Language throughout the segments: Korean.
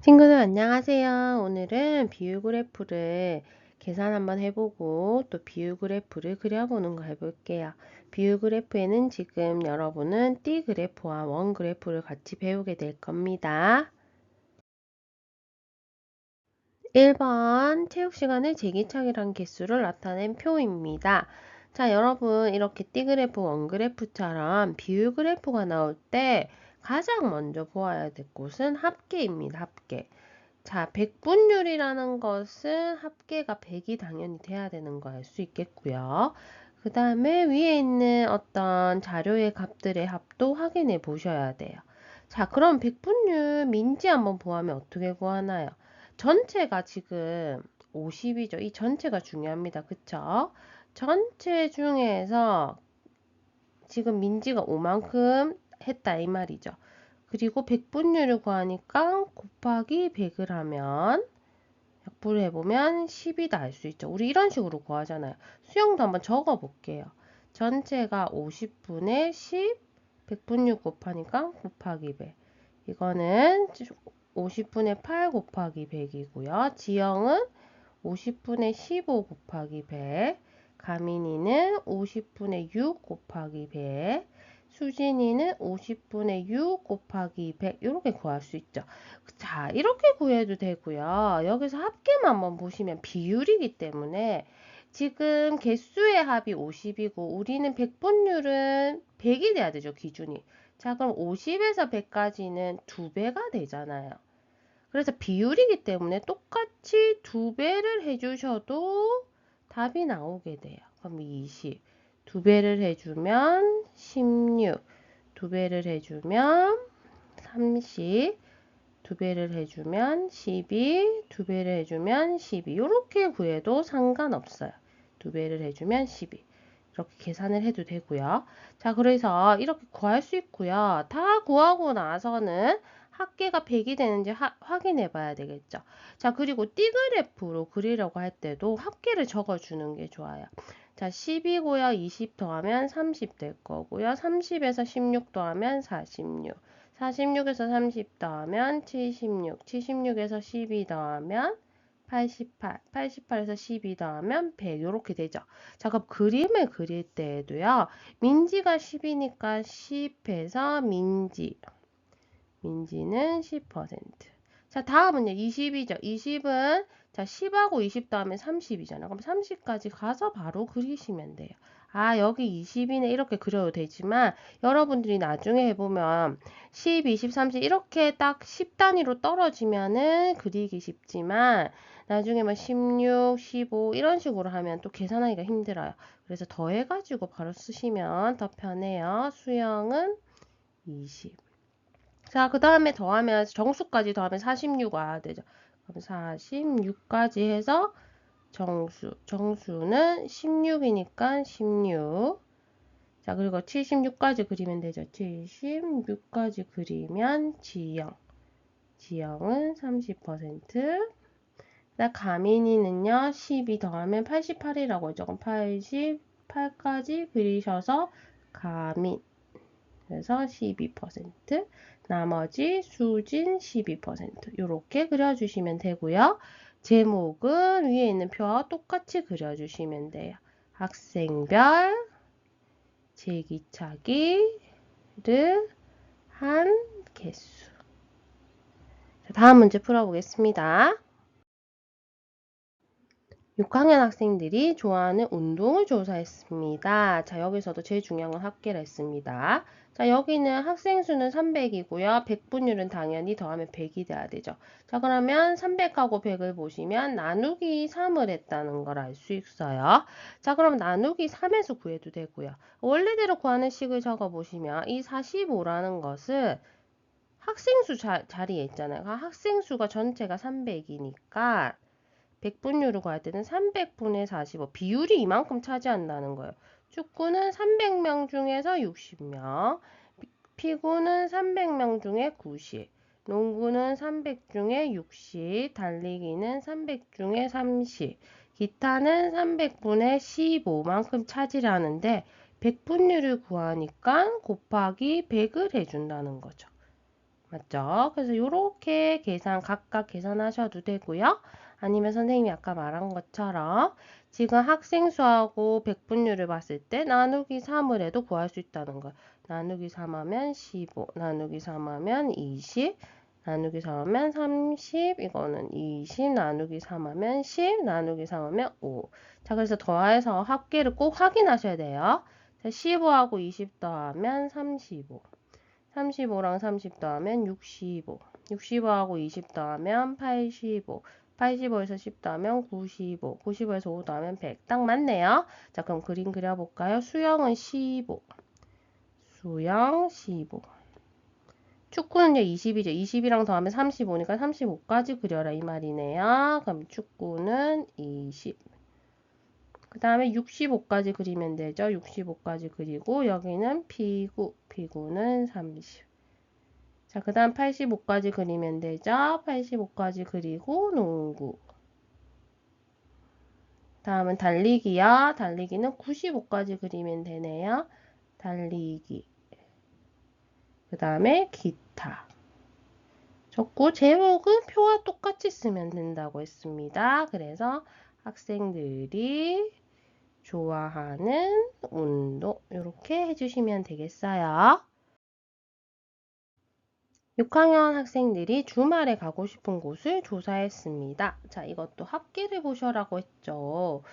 친구들 안녕하세요. 오늘은 비율 그래프를 계산 한번 해보고 또 비율 그래프를 그려보는 거 해볼게요. 비율 그래프에는 지금 여러분은 띠 그래프와 원 그래프를 같이 배우게 될 겁니다. 1번 체육 시간에 제기차기란 개수를 나타낸 표입니다. 자, 여러분 이렇게 띠 그래프, 원 그래프처럼 비율 그래프가 나올 때 가장 먼저 보아야 될 곳은 합계입니다. 합계. 자, 백분율이라는 것은 합계가 100이 당연히 돼야 되는 거 알 수 있겠고요. 그 다음에 위에 있는 어떤 자료의 값들의 합도 확인해 보셔야 돼요. 자, 그럼 백분율 민지 한번 구하면 어떻게 구하나요? 전체가 지금 50이죠. 이 전체가 중요합니다. 그쵸? 전체 중에서 지금 민지가 5만큼 했다 이 말이죠. 그리고 백분율을 구하니까 곱하기 100을 하면 약분을 해보면 10이다 알 수 있죠. 우리 이런 식으로 구하잖아요. 수형도 한번 적어 볼게요. 전체가 50분의 10, 100분율 곱하니까 곱하기 100. 이거는 50분의 8 곱하기 100이고요. 지형은 50분의 15 곱하기 100. 가민이는 50분의 6 곱하기 100. 수진이는 50분의 6 곱하기 100 이렇게 구할 수 있죠. 자, 이렇게 구해도 되고요. 여기서 합계만 한번 보시면 비율이기 때문에 지금 개수의 합이 50이고 우리는 백분율은 100이 돼야 되죠, 기준이. 자, 그럼 50에서 100까지는 2배가 되잖아요. 그래서 비율이기 때문에 똑같이 2배를 해주셔도 답이 나오게 돼요. 그럼 20. 2배를 해주면 16. 2배를 해주면 30. 2배를 해주면 12. 2배를 해주면 12. 이렇게 구해도 상관없어요. 2배를 해주면 12. 이렇게 계산을 해도 되고요. 자, 그래서 이렇게 구할 수 있고요. 다 구하고 나서는 합계가 100이 되는지 확인해 봐야 되겠죠. 자, 그리고 띠그래프로 그리려고 할 때도 합계를 적어주는 게 좋아요. 자, 10이고요. 20 더하면 30 될 거고요. 30에서 16 더하면 46. 46에서 30 더하면 76. 76에서 12 더하면 88. 88에서 12 더하면 100. 이렇게 되죠. 자, 그럼 그림을 그릴 때에도요. 민지가 10이니까 10에서 민지는 10%. 자, 다음은요. 20이죠. 20은 자, 10하고 20 더하면 30이잖아. 그럼 30까지 가서 바로 그리시면 돼요. 아, 여기 20이네 이렇게 그려도 되지만 여러분들이 나중에 해보면 10, 20, 30 이렇게 딱 10단위로 떨어지면은 그리기 쉽지만 나중에 뭐 16, 15 이런 식으로 하면 또 계산하기가 힘들어요. 그래서 더해가지고 바로 쓰시면 더 편해요. 수영은 20. 자, 그 다음에 더하면 정수까지 더하면 46 와야 되죠. 그럼 46까지 해서 정수는 16이니까 16. 자, 그리고 76까지 그리면 되죠. 76까지 그리면 지형은 30%. 가민이는요, 12 더하면 88이라고 했죠. 그럼 88까지 그리셔서 가민. 그래서 12%, 나머지 수진 12%. 이렇게 그려주시면 되고요. 제목은 위에 있는 표와 똑같이 그려주시면 돼요. 학생별 제기차기를 한 개수. 다음 문제 풀어보겠습니다. 6학년 학생들이 좋아하는 운동을 조사했습니다. 자, 여기서도 제일 중요한 건 합계를 했습니다. 자, 여기는 학생 수는 300이고요. 백분율은 당연히 더하면 100이 돼야 되죠. 자, 그러면 300하고 100을 보시면 나누기 3을 했다는 걸 알 수 있어요. 자, 그럼 나누기 3에서 구해도 되고요. 원래대로 구하는 식을 적어보시면 이 45라는 것은 학생 수 자리에 있잖아요. 학생 수가 전체가 300이니까 100분율을 구할 때는 300분의 45. 비율이 이만큼 차지한다는 거예요. 축구는 300명 중에서 60명. 피구는 300명 중에 90. 농구는 300 중에 60. 달리기는 300 중에 30. 기타는 300분의 15만큼 차지하는데 100분율을 구하니까 곱하기 100을 해준다는 거죠. 맞죠? 그래서 요렇게 각각 계산하셔도 되고요. 아니면 선생님이 아까 말한 것처럼 지금 학생 수하고 백분율을 봤을 때 나누기 3을 해도 구할 수 있다는 거예요. 나누기 3 하면 15, 나누기 3 하면 20, 나누기 3 하면 30, 이거는 20, 나누기 3 하면 10, 나누기 3 하면 5. 자, 그래서 더해서 합계를 꼭 확인하셔야 돼요. 자, 15하고 20 더하면 35. 35랑 30 더하면 65. 65하고 20 더하면 85. 85에서 10 더하면 95. 95에서 5 더하면 100. 딱 맞네요. 자, 그럼 그림 그려볼까요? 수영은 15. 수영 15. 축구는요, 20이죠. 20이랑 더하면 35니까 35까지 그려라 이 말이네요. 그럼 축구는 20. 그 다음에 65까지 그리면 되죠. 65까지 그리고 여기는 피구. 피구는 30. 자, 그 다음 85까지 그리면 되죠. 85까지 그리고 농구. 다음은 달리기요. 달리기는 95까지 그리면 되네요. 달리기. 그 다음에 기타. 적고 제목은 표와 똑같이 쓰면 된다고 했습니다. 그래서 학생들이 좋아하는 운동 이렇게 해주시면 되겠어요. 6학년 학생들이 주말에 가고 싶은 곳을 조사했습니다. 자, 이것도 합계를 보셔라고 했죠.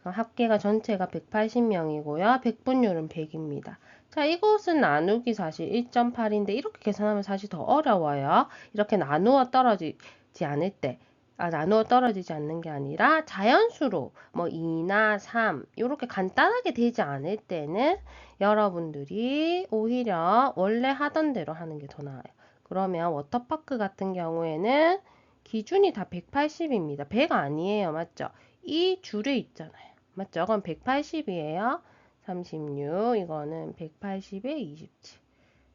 합계가 전체가 180명이고요. 백분율은 100입니다. 자, 이것은 나누기 사실 1.8인데 이렇게 계산하면 사실 더 어려워요. 이렇게 나누어 떨어지지 않을 때. 나누어 떨어지지 않는 게 아니라 자연수로 뭐 2나 3 이렇게 간단하게 되지 않을 때는 여러분들이 오히려 원래 하던 대로 하는 게 더 나아요. 그러면 워터파크 같은 경우에는 기준이 다 180입니다. 100 아니에요. 맞죠? 이 줄에 있잖아요. 맞죠? 그럼 180이에요. 36, 이거는 180에 27,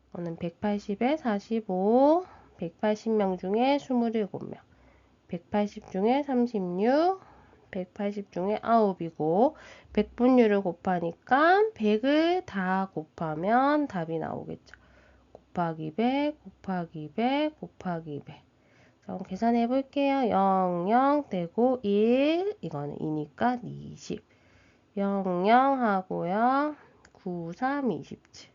이거는 180에 45, 180명 중에 27명, 180 중에 36, 180 중에 9이고, 백분율을 곱하니까 100을 다 곱하면 답이 나오겠죠. 곱하기 100, 곱하기 100, 곱하기 100. 자, 그럼 계산해 볼게요. 0, 0 되고 1, 이거는 2니까 20. 0, 0 하고요. 9, 3, 27.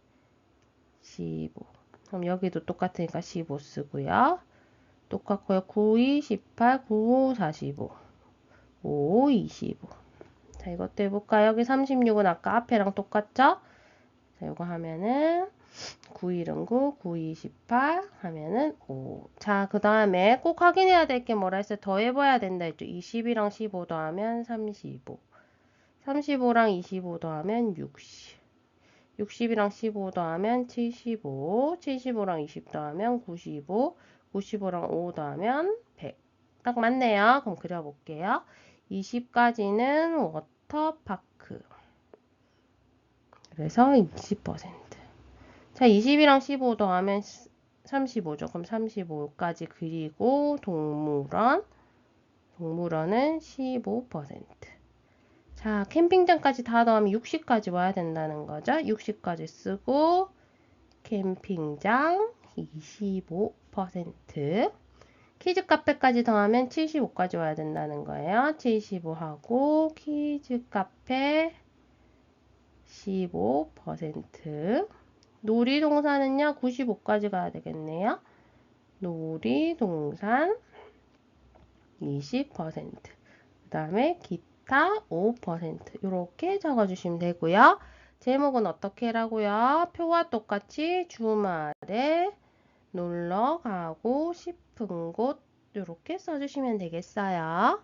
15. 그럼 여기도 똑같으니까 15 쓰고요. 똑같고요. 9, 2, 18, 9, 45. 5, 25. 자, 이것도 해볼까요? 여기 36은 아까 앞에랑 똑같죠? 자, 이거 하면은 9일은 9, 9, 28 하면은 5. 자, 그 다음에 꼭 확인해야 될 게 뭐라 했어요? 더해봐야 된다 했죠. 20이랑 15 더하면 35. 35랑 25 더하면 60. 60이랑 15 더하면 75. 75랑 20 더하면 95. 95랑 5 더하면 100. 딱 맞네요. 그럼 그려볼게요. 20까지는 워터파크. 그래서 20%. 자, 20이랑 15 더하면 35죠. 그럼 35까지 그리고 동물원은 15%. 자, 캠핑장까지 다 더하면 60까지 와야 된다는 거죠. 60까지 쓰고 캠핑장 25%. 키즈 카페까지 더하면 75까지 와야 된다는 거예요. 75하고 키즈 카페 15%. 놀이동산은요, 95까지 가야 되겠네요. 놀이동산 20%. 그 다음에 기타 5%. 이렇게 적어주시면 되고요. 제목은 어떻게 하라고요? 표와 똑같이 주말에 놀러 가고 싶은 곳 이렇게 써주시면 되겠어요.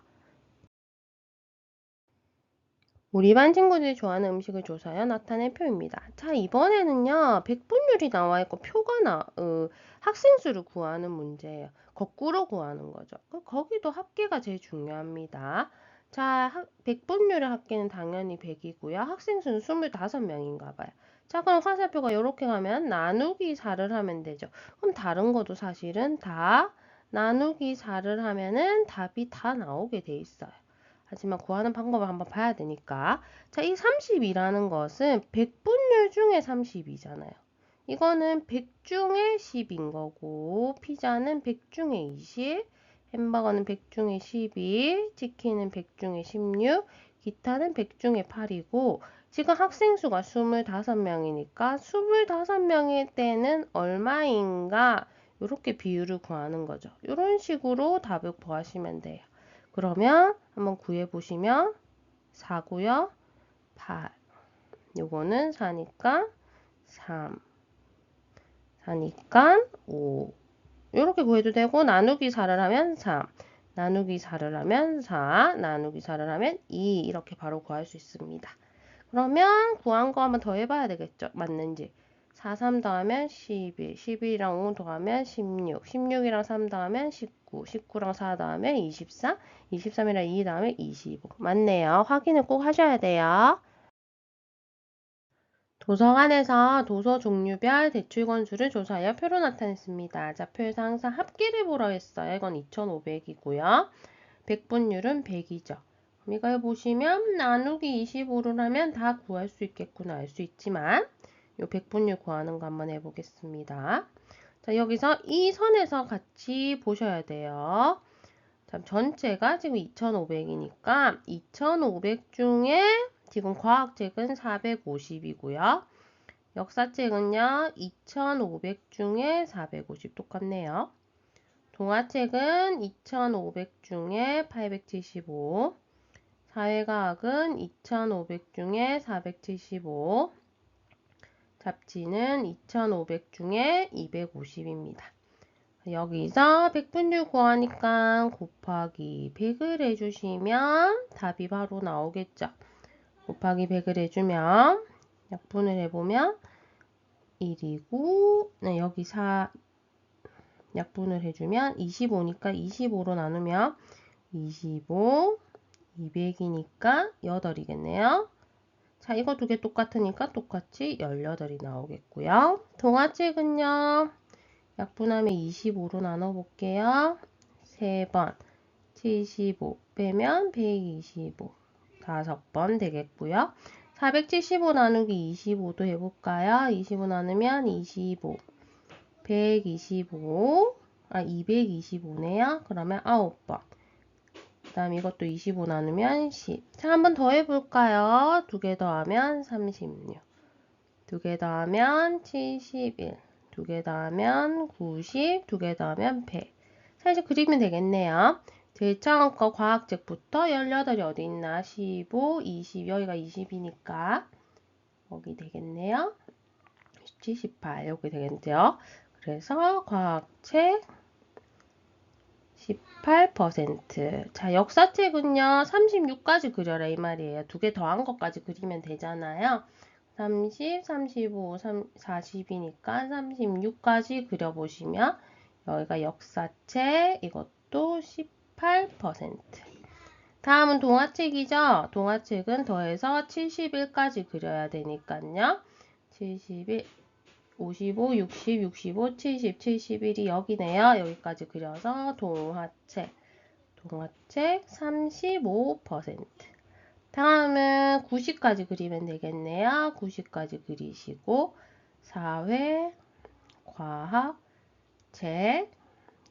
우리 반 친구들이 좋아하는 음식을 조사하여 나타낸 표입니다. 자, 이번에는요, 백분율이 나와 있고 학생 수를 구하는 문제예요. 거꾸로 구하는 거죠. 거기도 합계가 제일 중요합니다. 자, 백분율의 합계는 당연히 100이고요. 학생 수는 25명인가 봐요. 자, 그럼 화살표가 이렇게 가면 나누기 4를 하면 되죠. 그럼 다른 것도 사실은 다 나누기 4를 하면은 답이 다 나오게 돼 있어요. 하지만 구하는 방법을 한번 봐야 되니까. 자, 이 30이라는 것은 백분율 중에 30이잖아요. 이거는 100 중에 10인 거고, 피자는 100 중에 20, 햄버거는 100 중에 12, 치킨은 100 중에 16, 기타는 100 중에 8이고, 지금 학생 수가 25명이니까 25명일 때는 얼마인가? 이렇게 비율을 구하는 거죠. 이런 식으로 답을 구하시면 돼요. 그러면 한번 구해보시면 4고요. 8. 요거는 4니까 3. 4니까 5. 이렇게 구해도 되고 나누기 4를 하면 3. 나누기 4를 하면 4. 나누기 4를 하면 2. 이렇게 바로 구할 수 있습니다. 그러면 구한 거 한번 더 해봐야 되겠죠? 맞는지. 4, 3 더하면 11, 11이랑 5 더하면 16, 16이랑 3 더하면 19, 19랑 4 더하면 24, 23이랑 2 더하면 25. 맞네요. 확인을 꼭 하셔야 돼요. 도서관에서 도서 종류별 대출 건수를 조사하여 표로 나타냈습니다. 자, 표에서 항상 합계를 보라 했어요. 이건 2,500이고요. 백분율은 100이죠. 그럼 이걸 보시면 나누기 25를 하면 다 구할 수 있겠구나 알 수 있지만 요 백분율 구하는 거 한번 해보겠습니다. 자, 여기서 이 선에서 같이 보셔야 돼요. 자, 전체가 지금 2,500이니까 2,500 중에 지금 과학책은 450이고요. 역사책은요, 2,500 중에 450 똑같네요. 동화책은 2,500 중에 875, 사회과학은 2,500 중에 475, 잡지는 2,500 중에 250입니다. 여기서 백분율 구하니까 곱하기 100을 해주시면 답이 바로 나오겠죠. 곱하기 100을 해주면 약분을 해보면 1이고 네, 여기 4 약분을 해주면 25니까 25로 나누면 25, 200이니까 8이겠네요. 자, 이거 두 개 똑같으니까 똑같이 18이 나오겠고요. 동화책은요. 약분하면 25로 나눠볼게요. 3번 75 빼면 125 5번 되겠고요. 475 나누기 25도 해볼까요? 25 나누면 25 125 225네요. 그러면 9번 그 다음 이것도 25 나누면 10. 자, 한 번 더 해볼까요? 두 개 더하면 36 두 개 더하면 71 두 개 더하면 90 두 개 더하면 100 자, 이제 그리면 되겠네요. 제일 처음 거 과학책부터 18이 어디 있나? 15, 20 여기가 20이니까 여기 되겠네요. 17, 18 여기 되겠죠. 그래서 과학책 18%. 자, 역사책은요, 36까지 그려라 이 말이에요. 두 개 더한 것까지 그리면 되잖아요. 30, 35, 40이니까 36까지 그려보시면 여기가 역사책 이것도 18%. 다음은 동화책이죠. 동화책은 더해서 71까지 그려야 되니까요. 71, 55, 60, 65, 70, 71이 여기네요. 여기까지 그려서 동화책 35%. 다음은 90까지 그리면 되겠네요. 90까지 그리시고 사회, 과학, 책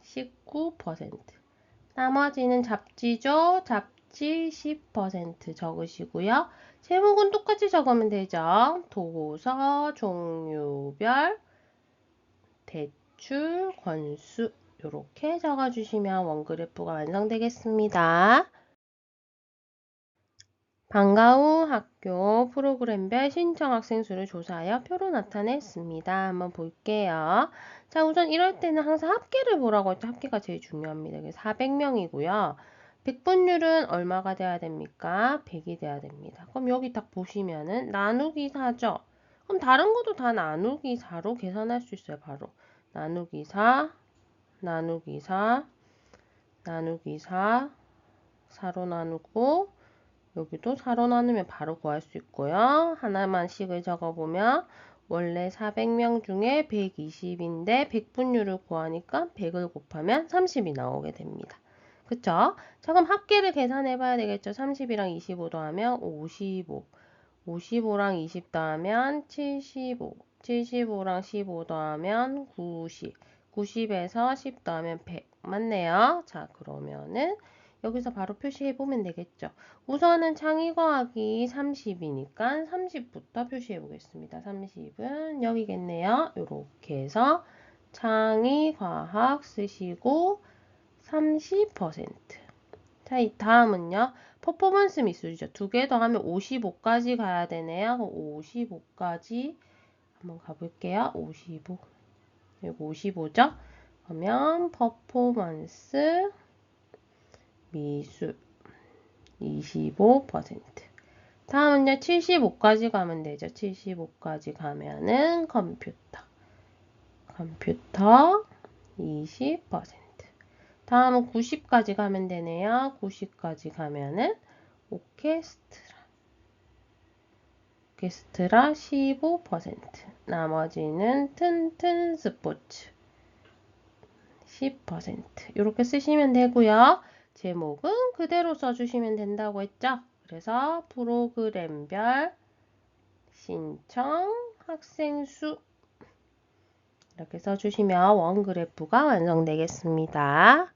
19%. 나머지는 잡지죠. 잡지 10% 적으시고요. 제목은 똑같이 적으면 되죠. 도서, 종류별, 대출, 권수 이렇게 적어주시면 원그래프가 완성되겠습니다. 방과 후 학교 프로그램별 신청 학생 수를 조사하여 표로 나타냈습니다. 한번 볼게요. 자, 우선 이럴 때는 항상 합계를 보라고 했죠. 합계가 제일 중요합니다. 400명이고요. 백분율은 얼마가 돼야 됩니까? 100이 돼야 됩니다. 그럼 여기 딱 보시면은 나누기 4죠. 그럼 다른 것도 다 나누기 4로 계산할 수 있어요. 바로 나누기 4, 나누기 4, 나누기 4, 4로 나누고 여기도 4로 나누면 바로 구할 수 있고요. 하나만씩을 적어보면 원래 400명 중에 120인데 백분율을 구하니까 100을 곱하면 30이 나오게 됩니다. 그쵸? 자, 그럼 합계를 계산해 봐야 되겠죠. 30이랑 25 더하면 55. 55랑 20 더하면 75. 75랑 15 더하면 90. 90에서 10 더하면 100. 맞네요. 자, 그러면은 여기서 바로 표시해 보면 되겠죠. 우선은 창의 과학이 30이니까 30부터 표시해 보겠습니다. 30은 여기겠네요. 이렇게 해서 창의 과학 쓰시고 30%. 자, 이 다음은요. 퍼포먼스 미술이죠. 두 개 더하면 55까지 가야 되네요. 그럼 55까지 한번 가볼게요. 55. 여기 55죠? 그러면 퍼포먼스 미술 25%. 다음은요. 75까지 가면 되죠. 75까지 가면은 컴퓨터 20%. 다음은 90까지 가면 되네요. 90까지 가면은 오케스트라 15%. 나머지는 튼튼 스포츠 10%. 이렇게 쓰시면 되고요. 제목은 그대로 써주시면 된다고 했죠. 그래서 프로그램별 신청 학생 수 이렇게 써주시면 원그래프가 완성되겠습니다.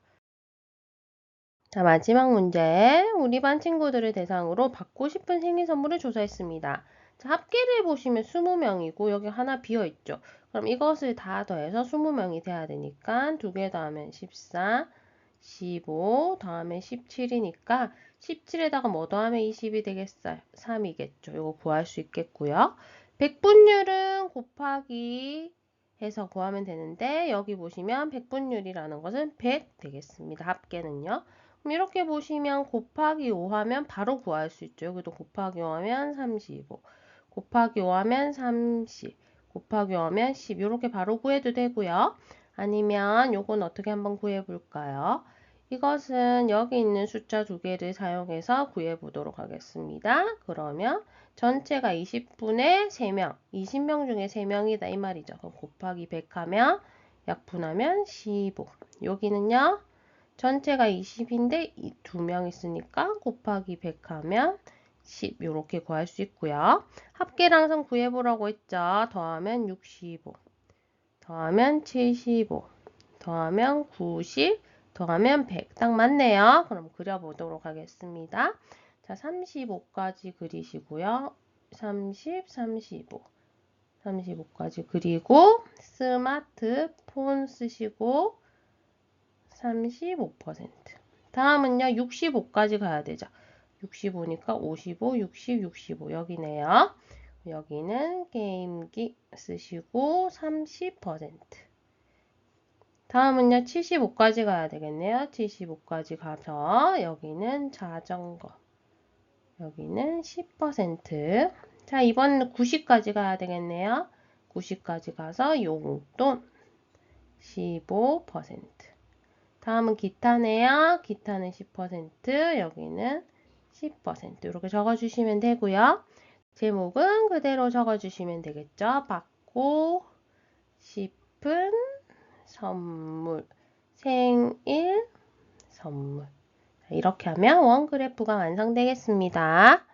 자, 마지막 문제. 우리 반 친구들을 대상으로 받고 싶은 생일 선물을 조사했습니다. 자, 합계를 보시면 20명이고 여기 하나 비어있죠. 그럼 이것을 다 더해서 20명이 돼야 되니까 2개 더하면 14, 15 더하면 17이니까 17에다가 뭐 더하면 20이 되겠어요? 3이겠죠. 이거 구할 수 있겠고요. 백분율은 곱하기 해서 구하면 되는데 여기 보시면 백분율이라는 것은 100 되겠습니다. 합계는요. 그럼 이렇게 보시면 곱하기 5 하면 바로 구할 수 있죠. 여기도 곱하기 5 하면 35, 곱하기 5 하면 30, 곱하기 5 하면 10 이렇게 바로 구해도 되고요. 아니면 요건 어떻게 한번 구해 볼까요? 이것은 여기 있는 숫자 두 개를 사용해서 구해 보도록 하겠습니다. 그러면 전체가 20분의 3명, 20명 중에 3명이다 이 말이죠. 그럼 곱하기 100 하면 약분하면 15. 여기는요. 전체가 20인데 2명 있으니까 곱하기 100 하면 10 이렇게 구할 수 있고요. 합계를 항상 구해보라고 했죠. 더하면 65, 더하면 75, 더하면 90, 더하면 100. 딱 맞네요. 그럼 그려보도록 하겠습니다. 자, 35까지 그리시고요. 30, 35, 35까지 그리고 스마트폰 쓰시고 35%. 다음은요. 65까지 가야 되죠. 65니까 55, 60, 65 여기네요. 여기는 게임기 쓰시고 30%. 다음은요. 75까지 가야 되겠네요. 75까지 가서 여기는 자전거. 여기는 10%. 자, 이번에는 90까지 가야 되겠네요. 90까지 가서 용돈 15%. 다음은 기타네요. 기타는 10%, 여기는 10% 이렇게 적어주시면 되고요. 제목은 그대로 적어주시면 되겠죠. 받고 싶은 선물, 생일 선물. 이렇게 하면 원 그래프가 완성되겠습니다.